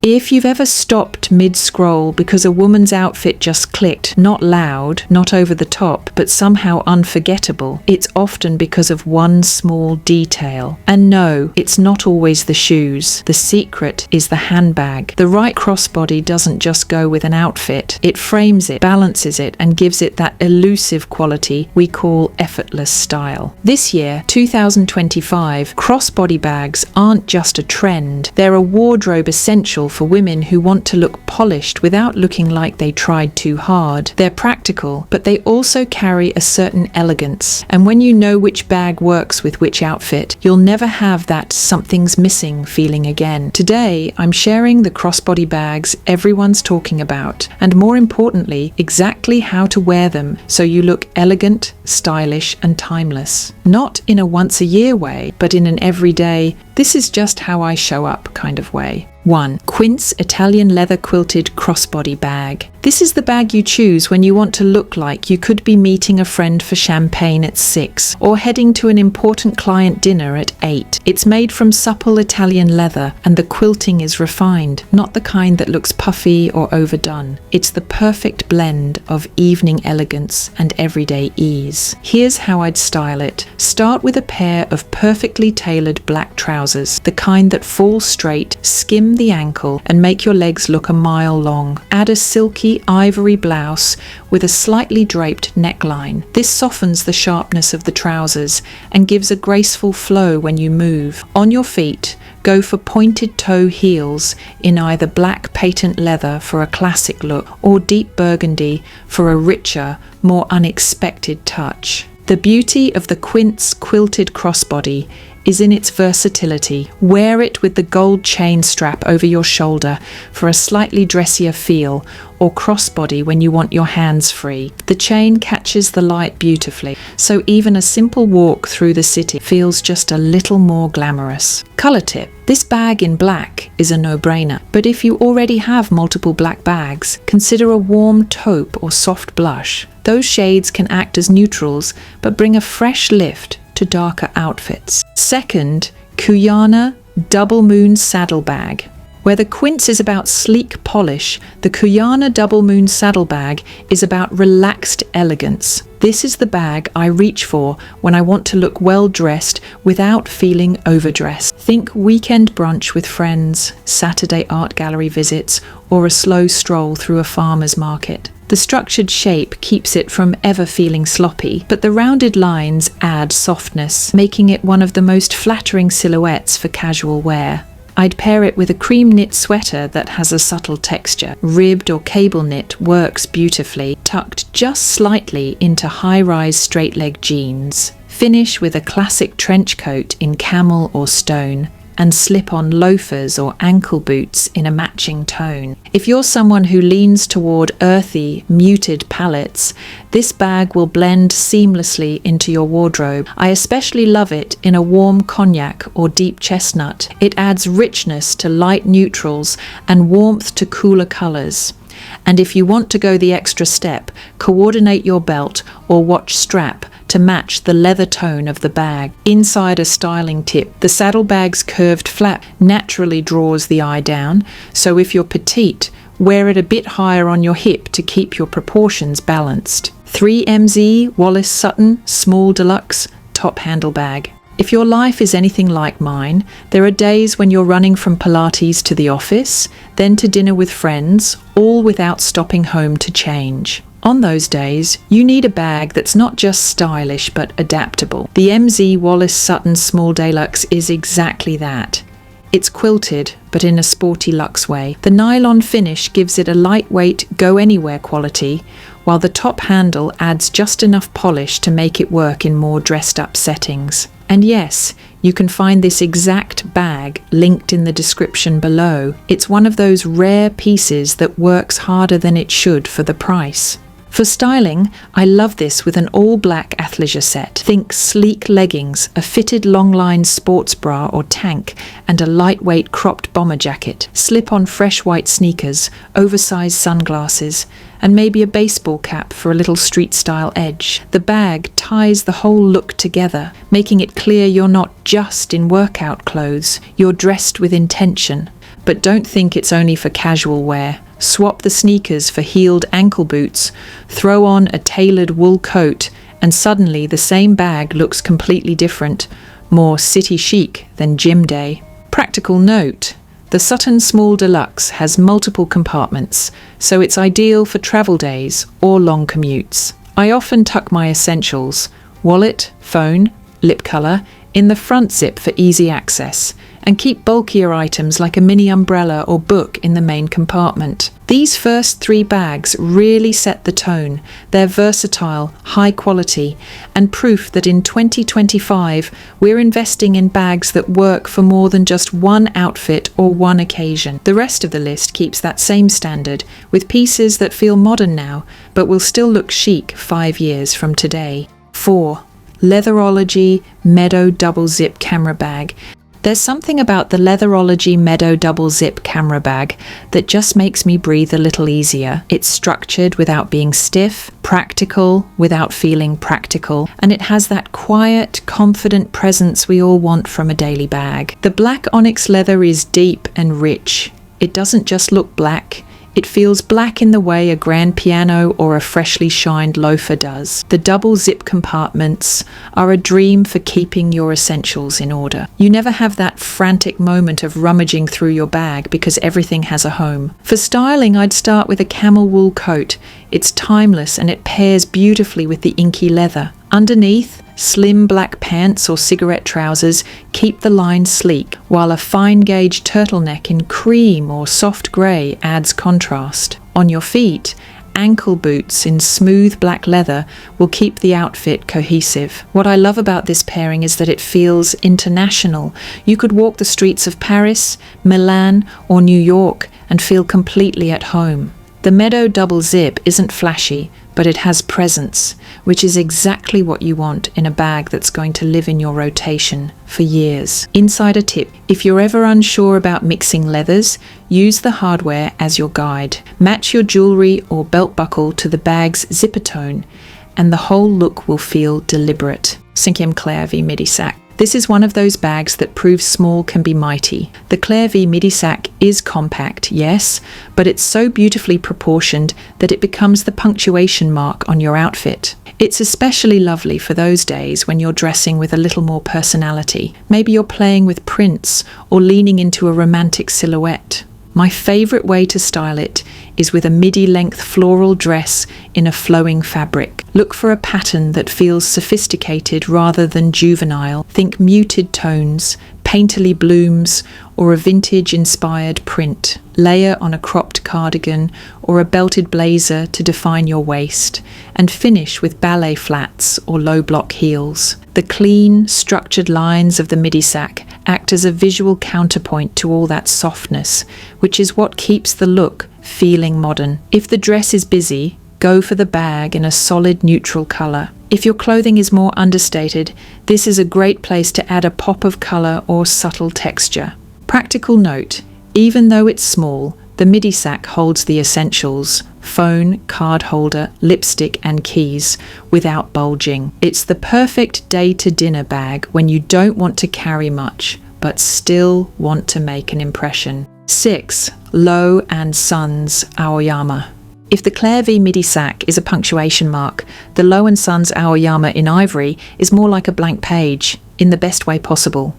If you've ever stopped mid-scroll because a woman's outfit just clicked, not loud, not over the top, but somehow unforgettable, it's often because of one small detail. And no, it's not always the shoes. The secret is the handbag. The right crossbody doesn't just go with an outfit. It frames it, balances it, and gives it that elusive quality we call effortless style. This year, 2025, crossbody bags aren't just a trend. They're a wardrobe essential for women who want to look polished without looking like they tried too hard. They're practical, but they also carry a certain elegance. And when you know which bag works with which outfit, you'll never have that something's missing feeling again. Today, I'm sharing the crossbody bags everyone's talking about, and more importantly, exactly how to wear them so you look elegant, stylish, and timeless. Not in a once-a-year way, but in an everyday, this is just how I show up kind of way. 1. Quince Italian leather quilted crossbody bag. This is the bag you choose when you want to look like you could be meeting a friend for champagne at 6 or heading to an important client dinner at 8. It's made from supple Italian leather and the quilting is refined, not the kind that looks puffy or overdone. It's the perfect blend of evening elegance and everyday ease. Here's how I'd style it. Start with a pair of perfectly tailored black trousers, the kind that fall straight, skim the ankle, and make your legs look a mile long. Add a silky ivory blouse with a slightly draped neckline. This softens the sharpness of the trousers and gives a graceful flow when you move. On your feet, go for pointed toe heels in either black patent leather for a classic look or deep burgundy for a richer, more unexpected touch. The beauty of the Quince quilted crossbody is in its versatility. Wear it with the gold chain strap over your shoulder for a slightly dressier feel, or crossbody when you want your hands free. The chain catches the light beautifully, so even a simple walk through the city feels just a little more glamorous. Color tip. This bag in black is a no-brainer, but if you already have multiple black bags, consider a warm taupe or soft blush. Those shades can act as neutrals, but bring a fresh lift to darker outfits. Second, Cuyana Double Moon Saddlebag. Where the Quince is about sleek polish, the Cuyana Double Moon Saddlebag is about relaxed elegance. This is the bag I reach for when I want to look well-dressed without feeling overdressed. Think weekend brunch with friends, Saturday art gallery visits, or a slow stroll through a farmer's market. The structured shape keeps it from ever feeling sloppy, but the rounded lines add softness, making it one of the most flattering silhouettes for casual wear. I'd pair it with a cream knit sweater that has a subtle texture. Ribbed or cable knit works beautifully, tucked just slightly into high-rise straight-leg jeans. Finish with a classic trench coat in camel or stone, and slip on loafers or ankle boots in a matching tone. If you're someone who leans toward earthy, muted palettes, this bag will blend seamlessly into your wardrobe. I especially love it in a warm cognac or deep chestnut. It adds richness to light neutrals and warmth to cooler colors. And if you want to go the extra step, coordinate your belt or watch strap to match the leather tone of the bag. Inside a styling tip, the saddlebag's curved flap naturally draws the eye down, so if you're petite, wear it a bit higher on your hip to keep your proportions balanced. 3MZ Wallace Sutton Small Deluxe Top Handle Bag. If your life is anything like mine, there are days when you're running from Pilates to the office, then to dinner with friends, all without stopping home to change. On those days, you need a bag that's not just stylish but adaptable. The MZ Wallace Sutton Small Deluxe is exactly that. It's quilted, but in a sporty luxe way. The nylon finish gives it a lightweight, go-anywhere quality, while the top handle adds just enough polish to make it work in more dressed-up settings. And yes, you can find this exact bag linked in the description below. It's one of those rare pieces that works harder than it should for the price. For styling, I love this with an all-black athleisure set. Think sleek leggings, a fitted long-line sports bra or tank, and a lightweight cropped bomber jacket. Slip on fresh white sneakers, oversized sunglasses, and maybe a baseball cap for a little street-style edge. The bag ties the whole look together, making it clear you're not just in workout clothes, you're dressed with intention. But don't think it's only for casual wear. Swap the sneakers for heeled ankle boots, throw on a tailored wool coat, and suddenly the same bag looks completely different, more city chic than gym day. Practical note: the Sutton Small Deluxe has multiple compartments, so it's ideal for travel days or long commutes. I often tuck my essentials, wallet, phone, lip colour, in the front zip for easy access, and keep bulkier items like a mini umbrella or book in the main compartment. These first 3 bags really set the tone. They're versatile, high quality, and proof that in 2025 we're investing in bags that work for more than just one outfit or one occasion. The rest of the list keeps that same standard, with pieces that feel modern now, but will still look chic 5 years from today. 4. Leatherology Meadow Double Zip Camera Bag. There's something about the Leatherology Meadow Double Zip Camera Bag that just makes me breathe a little easier. It's structured without being stiff, practical without feeling practical, and it has that quiet, confident presence we all want from a daily bag. The black onyx leather is deep and rich. It doesn't just look black. It feels black in the way a grand piano or a freshly shined loafer does. The double zip compartments are a dream for keeping your essentials in order. You never have that frantic moment of rummaging through your bag because everything has a home. For styling, I'd start with a camel wool coat. It's timeless and it pairs beautifully with the inky leather. Underneath, slim black pants or cigarette trousers keep the line sleek, while a fine gauge turtleneck in cream or soft grey adds contrast. On your feet, ankle boots in smooth black leather will keep the outfit cohesive. What I love about this pairing is that it feels international. You could walk the streets of Paris, Milan, or New York and feel completely at home. The Meadow Double Zip isn't flashy, but it has presence, which is exactly what you want in a bag that's going to live in your rotation for years. Insider tip: if you're ever unsure about mixing leathers, use the hardware as your guide. Match your jewellery or belt buckle to the bag's zipper tone, and the whole look will feel deliberate. 5 Claire V Midi Sac. This is one of those bags that proves small can be mighty. The Claire V Midi Sac is compact, yes, but it's so beautifully proportioned that it becomes the punctuation mark on your outfit. It's especially lovely for those days when you're dressing with a little more personality. Maybe you're playing with prints or leaning into a romantic silhouette. My favourite way to style it is with a midi-length floral dress in a flowing fabric. Look for a pattern that feels sophisticated rather than juvenile. Think muted tones, painterly blooms, or a vintage-inspired print. Layer on a cropped cardigan or a belted blazer to define your waist, and finish with ballet flats or low-block heels. The clean, structured lines of the midi sack act as a visual counterpoint to all that softness, which is what keeps the look feeling modern. If the dress is busy, go for the bag in a solid neutral colour. If your clothing is more understated, this is a great place to add a pop of colour or subtle texture. Practical note: even though it's small, the midi sack holds the essentials: phone, card holder, lipstick and keys without bulging. It's the perfect day-to-dinner bag when you don't want to carry much, but still want to make an impression. 6. Low and Sons Aoyama. If the Claire V Midi Sack is a punctuation mark, the Low & Sons Aoyama in ivory is more like a blank page, in the best way possible.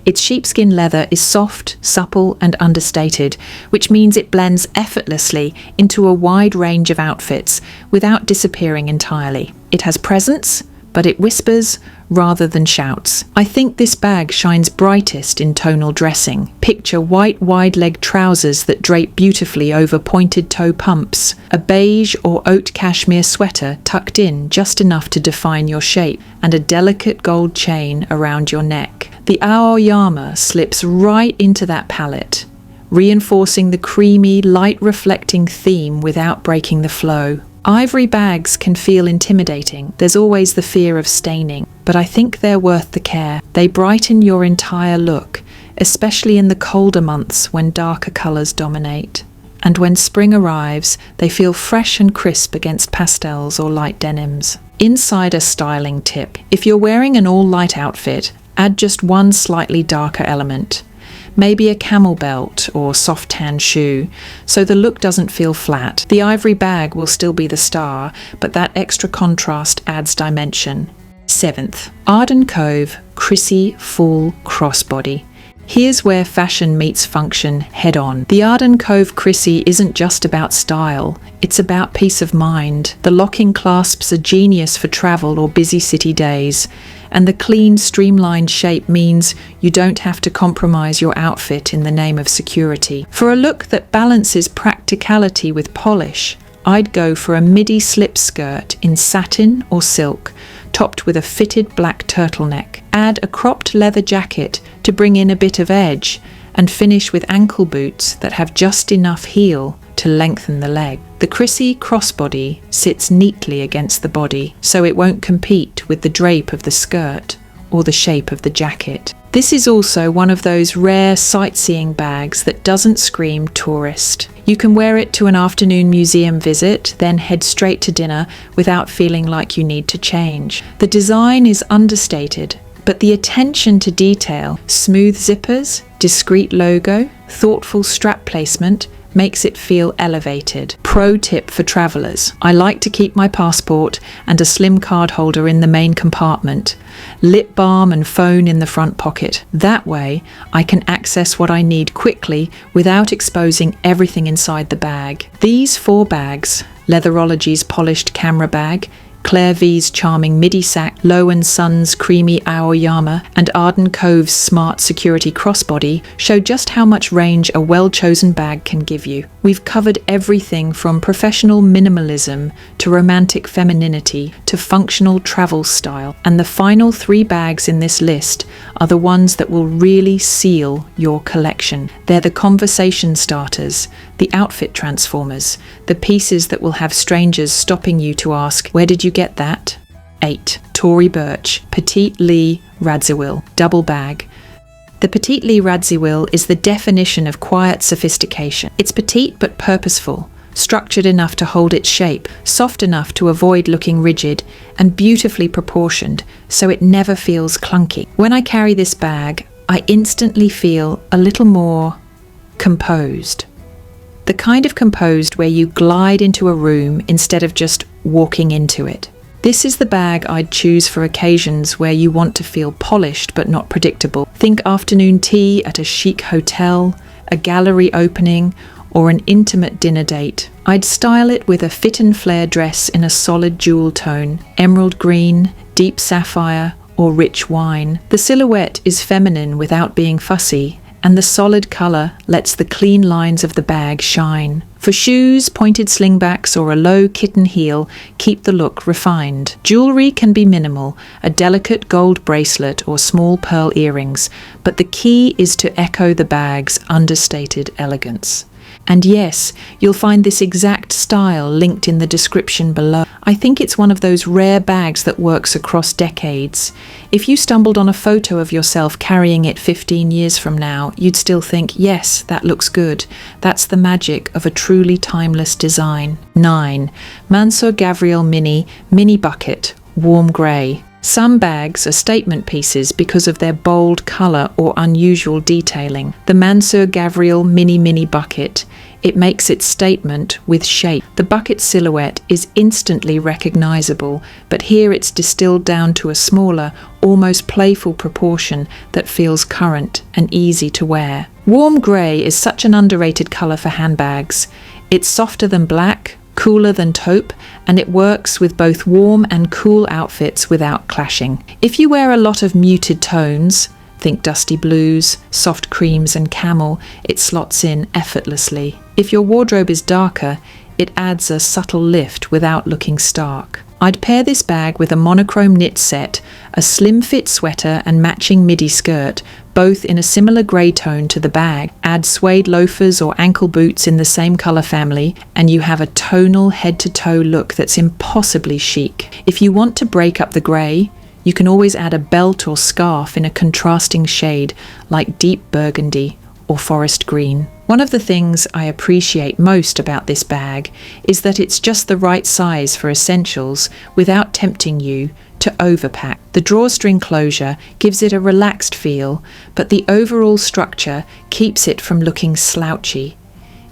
Its sheepskin leather is soft, supple and understated, which means it blends effortlessly into a wide range of outfits without disappearing entirely. It has presence, but it whispers rather than shouts. I think this bag shines brightest in tonal dressing. Picture white wide-leg trousers that drape beautifully over pointed toe pumps, a beige or oat cashmere sweater tucked in just enough to define your shape, and a delicate gold chain around your neck. The aoyama slips right into that palette, reinforcing the creamy, light-reflecting theme without breaking the flow. Ivory bags can feel intimidating. There's always the fear of staining, but I think they're worth the care. They brighten your entire look, especially in the colder months when darker colours dominate. And when spring arrives, they feel fresh and crisp against pastels or light denims. Insider styling tip: if you're wearing an all-light outfit, add just one slightly darker element. maybe a camel belt or soft tan shoe, so the look doesn't feel flat. The ivory bag will still be the star, but that extra contrast adds dimension. 7th, Arden Cove Chrissy Full Crossbody. Here's where fashion meets function head-on. The Arden Cove Chrissy isn't just about style, it's about peace of mind. The locking clasps are genius for travel or busy city days, and the clean, streamlined shape means you don't have to compromise your outfit in the name of security. For a look that balances practicality with polish, I'd go for a midi slip skirt in satin or silk, topped with a fitted black turtleneck. Add a cropped leather jacket to bring in a bit of edge, and finish with ankle boots that have just enough heel to lengthen the leg. The Chrissy crossbody sits neatly against the body, so it won't compete with the drape of the skirt or the shape of the jacket. This is also one of those rare sightseeing bags that doesn't scream tourist. You can wear it to an afternoon museum visit, then head straight to dinner without feeling like you need to change. The design is understated, but the attention to detail, smooth zippers, discreet logo, thoughtful strap placement, makes it feel elevated. Pro tip for travellers: I like to keep my passport and a slim card holder in the main compartment, lip balm and phone in the front pocket. That way, I can access what I need quickly without exposing everything inside the bag. These 4 bags, Leatherology's polished camera bag, Claire V's charming midi sack, Low & Son's creamy aoyama, and Arden Cove's smart security crossbody show just how much range a well-chosen bag can give you. We've covered everything from professional minimalism to romantic femininity to functional travel style, and the final 3 bags in this list are the ones that will really seal your collection. They're the conversation starters, the outfit transformers, the pieces that will have strangers stopping you to ask, "Where did you get that?" 8. Tory Burch Petite Lee Radziwill Double Bag. The Petite Lee Radziwill is the definition of quiet sophistication. It's petite but purposeful, structured enough to hold its shape, soft enough to avoid looking rigid, and beautifully proportioned so it never feels clunky. When I carry this bag, I instantly feel a little more composed. The kind of composed where you glide into a room instead of just walking into it. This is the bag I'd choose for occasions where you want to feel polished but not predictable. Think afternoon tea at a chic hotel, a gallery opening, or an intimate dinner date. I'd style it with a fit and flare dress in a solid jewel tone, emerald green, deep sapphire, or rich wine. The silhouette is feminine without being fussy, and the solid colour lets the clean lines of the bag shine. For shoes, pointed slingbacks or a low kitten heel keep the look refined. Jewellery can be minimal, a delicate gold bracelet or small pearl earrings, but the key is to echo the bag's understated elegance. And yes, you'll find this exact style linked in the description below. I think it's one of those rare bags that works across decades. If you stumbled on a photo of yourself carrying it 15 years from now, you'd still think, yes, that looks good. That's the magic of a truly timeless design. 9. Mansour Gavriel Mini Bucket Warm Grey. Some bags are statement pieces because of their bold colour or unusual detailing. The Mansour Gavriel Mini Bucket, it makes its statement with shape. The bucket silhouette is instantly recognisable, but here it's distilled down to a smaller, almost playful proportion that feels current and easy to wear. Warm grey is such an underrated colour for handbags. It's softer than black, cooler than taupe, and it works with both warm and cool outfits without clashing. If you wear a lot of muted tones, think dusty blues, soft creams and camel, it slots in effortlessly. If your wardrobe is darker, it adds a subtle lift without looking stark. I'd pair this bag with a monochrome knit set, a slim fit sweater and matching midi skirt, both in a similar grey tone to the bag. Add suede loafers or ankle boots in the same colour family, and you have a tonal head-to-toe look that's impossibly chic. If you want to break up the grey, you can always add a belt or scarf in a contrasting shade like deep burgundy or forest green. One of the things I appreciate most about this bag is that it's just the right size for essentials without tempting you to overpack. The drawstring closure gives it a relaxed feel, but the overall structure keeps it from looking slouchy.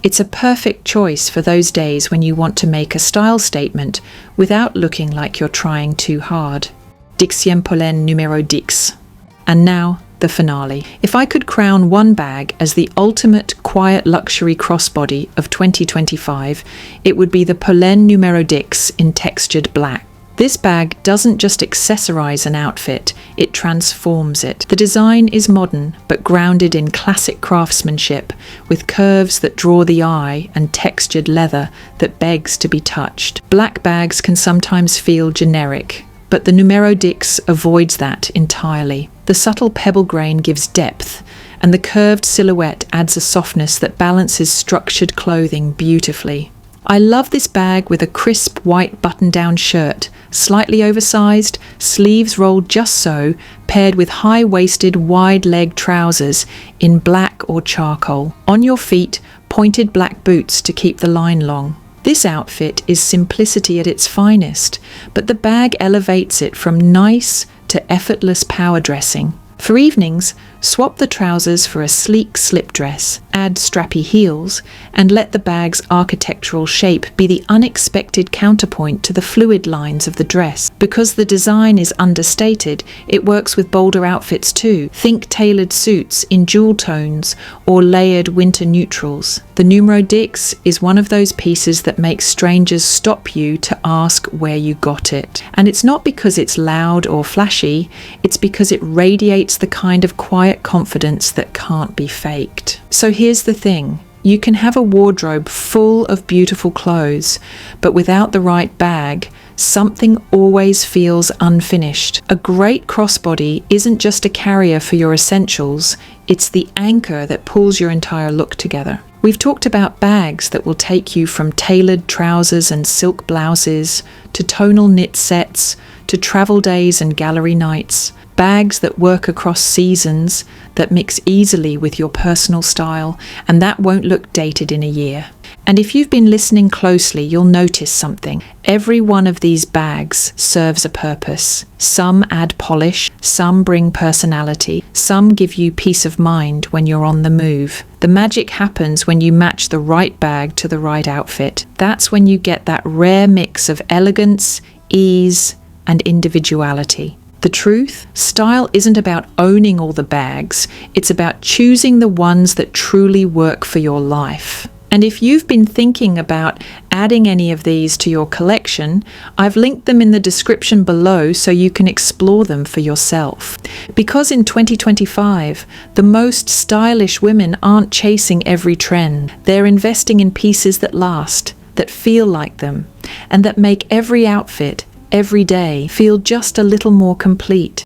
It's a perfect choice for those days when you want to make a style statement without looking like you're trying too hard. 10e pollen numéro 10. And now, the finale. If I could crown one bag as the ultimate quiet luxury crossbody of 2025, it would be the pollen numéro 10 in textured black. This bag doesn't just accessorize an outfit, it transforms it. The design is modern, but grounded in classic craftsmanship, with curves that draw the eye and textured leather that begs to be touched. Black bags can sometimes feel generic, but the numéro 10 avoids that entirely. The subtle pebble grain gives depth, and the curved silhouette adds a softness that balances structured clothing beautifully. I love this bag with a crisp white button-down shirt, slightly oversized, sleeves rolled just so, paired with high-waisted, wide-leg trousers in black or charcoal. On your feet, pointed black boots to keep the line long. This outfit is simplicity at its finest, but the bag elevates it from nice to effortless power dressing. For evenings, swap the trousers for a sleek slip dress, add strappy heels, and let the bag's architectural shape be the unexpected counterpoint to the fluid lines of the dress. Because the design is understated, it works with bolder outfits too. Think tailored suits in jewel tones or layered winter neutrals. The numéro 10 is one of those pieces that makes strangers stop you to ask where you got it. And it's not because it's loud or flashy, it's because it radiates the kind of quiet confidence that can't be faked. So here's the thing. You can have a wardrobe full of beautiful clothes, but without the right bag, something always feels unfinished. A great crossbody isn't just a carrier for your essentials, it's the anchor that pulls your entire look together. We've talked about bags that will take you from tailored trousers and silk blouses, to tonal knit sets, to travel days and gallery nights. Bags that work across seasons, that mix easily with your personal style, and that won't look dated in a year. And if you've been listening closely, you'll notice something. Every one of these bags serves a purpose. Some add polish, some bring personality, some give you peace of mind when you're on the move. The magic happens when you match the right bag to the right outfit. That's when you get that rare mix of elegance, ease, and individuality. The truth? Style isn't about owning all the bags, it's about choosing the ones that truly work for your life. And if you've been thinking about adding any of these to your collection, I've linked them in the description below so you can explore them for yourself. Because in 2025, the most stylish women aren't chasing every trend. They're investing in pieces that last, that feel like them, and that make every outfit, every day, feel just a little more complete.